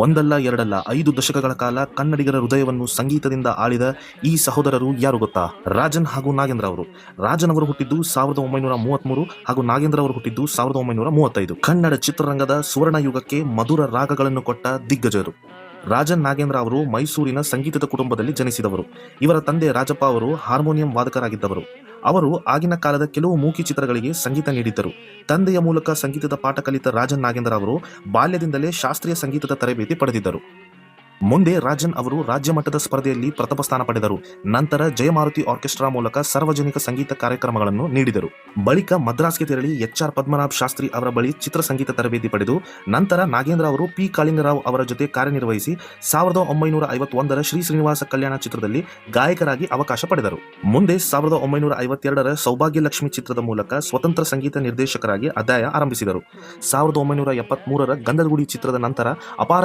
ಒಂದಲ್ಲ ಎರಡಲ್ಲ 5 ದಶಕಗಳ ಕಾಲ ಕನ್ನಡಿಗರ ಹೃದಯವನ್ನು ಸಂಗೀತದಿಂದ ಆಳಿದ ಈ ಸಹೋದರರು ಯಾರು ಗೊತ್ತಾ? ರಾಜನ್ ಹಾಗೂ ನಾಗೇಂದ್ರ ಅವರು. ರಾಜನ್ ಅವರು ಹುಟ್ಟಿದ್ದು 1933 ಹಾಗೂ ನಾಗೇಂದ್ರ ಅವರು ಹುಟ್ಟಿದ್ದು 1935. ಕನ್ನಡ ಚಿತ್ರರಂಗದ ಸುವರ್ಣ ಯುಗಕ್ಕೆ ಮಧುರ ರಾಗಗಳನ್ನು ಕೊಟ್ಟ ದಿಗ್ಗಜರು. ರಾಜನ್ ನಾಗೇಂದ್ರ ಅವರು ಮೈಸೂರಿನ ಸಂಗೀತದ ಕುಟುಂಬದಲ್ಲಿ ಜನಿಸಿದವರು. ಇವರ ತಂದೆ ರಾಜಪ್ಪ ಅವರು ಹಾರ್ಮೋನಿಯಂ ವಾದಕರಾಗಿದ್ದವರು. ಅವರು ಆಗಿನ ಕಾಲದ ಕೆಲವು ಮೂಕಿ ಚಿತ್ರಗಳಿಗೆ ಸಂಗೀತ ನೀಡಿದ್ದರು. ತಂದೆಯ ಮೂಲಕ ಸಂಗೀತದ ಪಾಠ ಕಲಿತ ರಾಜನ್ ನಾಗೇಂದ್ರ ಅವರು ಬಾಲ್ಯದಿಂದಲೇ ಶಾಸ್ತ್ರೀಯ ಸಂಗೀತದ ತರಬೇತಿ ಪಡೆದಿದ್ದರು. ಮುಂದೆ ರಾಜನ್ ಅವರು ರಾಜ್ಯ ಮಟ್ಟದ ಸ್ಪರ್ಧೆಯಲ್ಲಿ ಪ್ರಥಮ ಸ್ಥಾನ ಪಡೆದರು. ನಂತರ ಜಯಮಾರುತಿ ಆರ್ಕೆಸ್ಟ್ರಾ ಮೂಲಕ ಸಾರ್ವಜನಿಕ ಸಂಗೀತ ಕಾರ್ಯಕ್ರಮಗಳನ್ನು ನೀಡಿದರು. ಬಳಿಕ ಮದ್ರಾಸ್ಗೆ ತೆರಳಿ HR ಪದ್ಮನಾಭ ಶಾಸ್ತ್ರಿ ಅವರ ಬಳಿ ಚಿತ್ರಸಂಗೀತ ತರಬೇತಿ ಪಡೆದು ನಂತರ ನಾಗೇಂದ್ರ ಅವರು P ಕಾಳಿಂಗರಾವ್ ಅವರ ಜೊತೆ ಕಾರ್ಯನಿರ್ವಹಿಸಿ 1951ರ ಶ್ರೀ ಶ್ರೀನಿವಾಸ ಕಲ್ಯಾಣ ಚಿತ್ರದಲ್ಲಿ ಗಾಯಕರಾಗಿ ಅವಕಾಶ ಪಡೆದರು. ಮುಂದೆ 1952ರ ಸೌಭಾಗ್ಯಲಕ್ಷ್ಮಿ ಚಿತ್ರದ ಮೂಲಕ ಸ್ವತಂತ್ರ ಸಂಗೀತ ನಿರ್ದೇಶಕರಾಗಿ ಅಧ್ಯಾಯ ಆರಂಭಿಸಿದರು. 1973ರ ಗಂಧದಗುಡಿ ಚಿತ್ರದ ನಂತರ ಅಪಾರ